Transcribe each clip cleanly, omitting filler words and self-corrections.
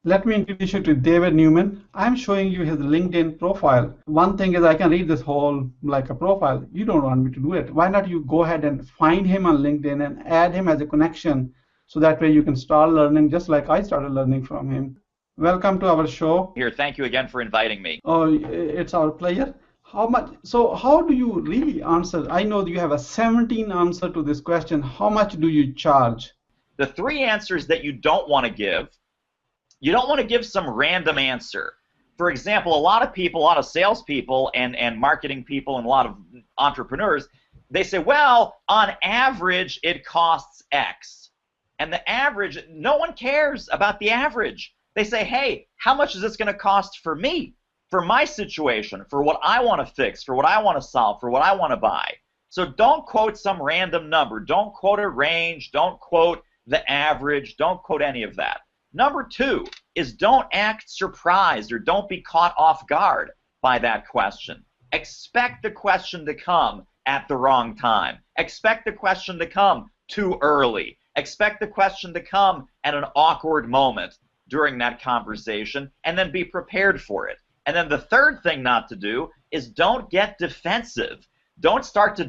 Let me introduce you to David Newman. I'm showing you his LinkedIn profile. One thing is I can read this whole like a profile. You don't want me to do it. Why not you go ahead and find him on LinkedIn and add him as a connection so that way you can start learning just like I started learning from him. Welcome to our show. Here, thank you again for inviting me. Oh, it's our pleasure. How do you really answer? I know you have a 17 answer to this question. How much do you charge? The three answers that you don't want to give. You don't want to give some random answer. For example, a lot of people, a lot of salespeople and marketing people and a lot of entrepreneurs, they say, well, on average, it costs X. And the average, no one cares about the average. They say, hey, how much is this going to cost for me, for my situation, for what I want to fix, for what I want to solve, for what I want to buy? So don't quote some random number. Don't quote a range. Don't quote the average. Don't quote any of that. Number two is don't act surprised or don't be caught off guard by that question. Expect the question to come at the wrong time. Expect the question to come too early. Expect the question to come at an awkward moment during that conversation, and then be prepared for it. And then the third thing not to do is don't get defensive. Don't start to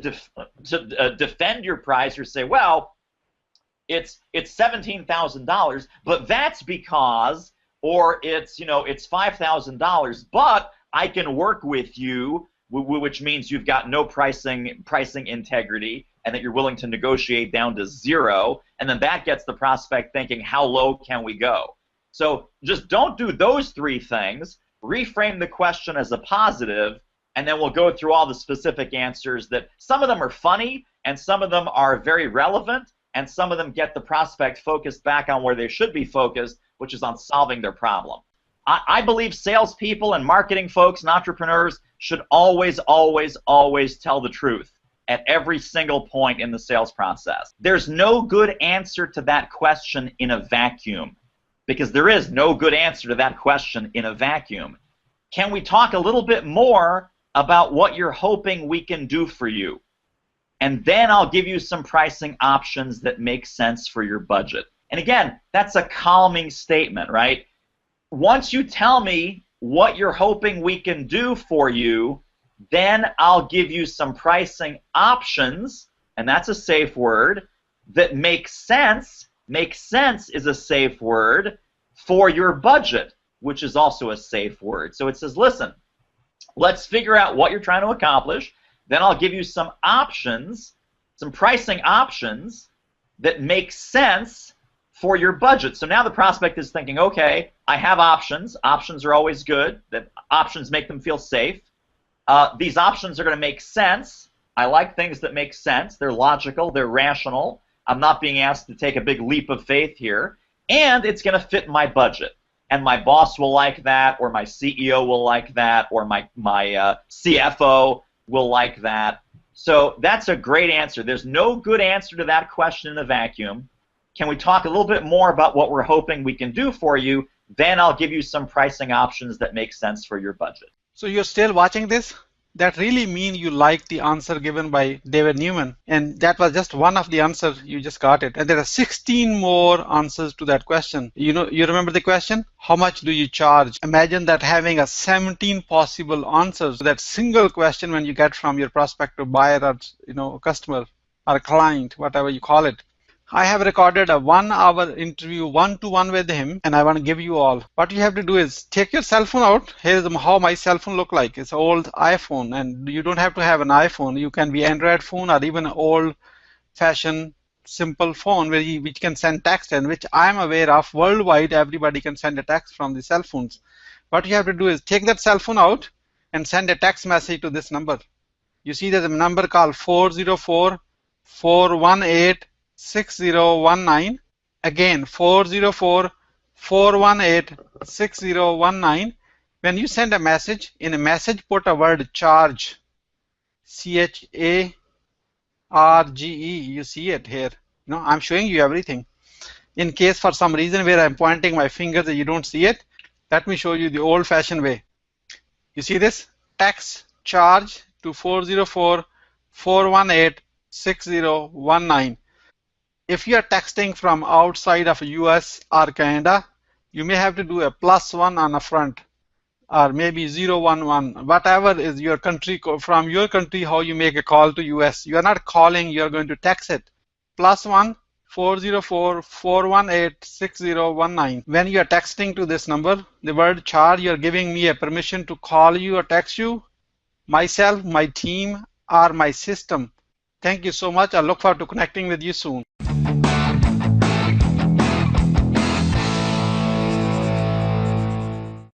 defend your price or say, well, it's $17,000, but that's because, or it's $5,000, but I can work with you, which means you've got no pricing integrity, and that you're willing to negotiate down to zero, and then that gets the prospect thinking, how low can we go? So just don't do those three things. Reframe the question as a positive, and then we'll go through all the specific answers that some of them are funny, and some of them are very relevant, and some of them get the prospect focused back on where they should be focused, which is on solving their problem. I believe salespeople and marketing folks and entrepreneurs should always, always, always tell the truth at every single point in the sales process. There's no good answer to that question in a vacuum, because there is no good answer to that question in a vacuum. Can we talk a little bit more about what you're hoping we can do for you? And then I'll give you some pricing options that make sense for your budget. And again, that's a calming statement, right? Once you tell me what you're hoping we can do for you, then I'll give you some pricing options, and that's a safe word, that make sense. Make sense is a safe word for your budget, which is also a safe word. So it says, listen, let's figure out what you're trying to accomplish. Then I'll give you some options, some pricing options that make sense for your budget. So now the prospect is thinking, okay, I have options. Options are always good. That options make them feel safe. These options are going to make sense. I like things that make sense. They're logical. They're rational. I'm not being asked to take a big leap of faith here. And it's going to fit my budget. And my boss will like that, or my CEO will like that, or my CFO will like that. So that's a great answer. There's no good answer to that question in a vacuum. Can we talk a little bit more about what we're hoping we can do for you? Then I'll give you some pricing options that make sense for your budget. So you're still watching this? That really means you like the answer given by David Newman. And that was just one of the answers. You just got it. And there are 16 more answers to that question. You remember the question? How much do you charge? Imagine that having a 17 possible answers to that single question when you get from your prospective buyer or customer or client, whatever you call it. I have recorded a 1-hour interview one-to-one with him, and I want to give you all. What you have to do is take your cell phone out. Here's how my cell phone look like. It's an old iPhone, and you don't have to have an iPhone. You can be Android phone or even an old-fashioned simple phone which can send text, and which I'm aware of worldwide. Everybody can send a text from the cell phones. What you have to do is take that cell phone out and send a text message to this number. You see there's a number called 404-418-6019. Again, 404-418-6019. When you send a message, in a message put a word charge, CHARGE. You see it here. I'm showing you everything. In case for some reason where I'm pointing my finger that you don't see it, let me show you the old-fashioned way. You see this? Text charge to 404-418-6019. If you are texting from outside of US or Canada, You may have to do a +1 on the front, or maybe 011, whatever is your country, from your country, how you make a call to US. You are not calling, you are going to text it. +1 404 418 6019. When you are texting to this number, the word char, you are giving me a permission to call you or text you, myself, my team, or my system. Thank you so much. I look forward to connecting with you soon.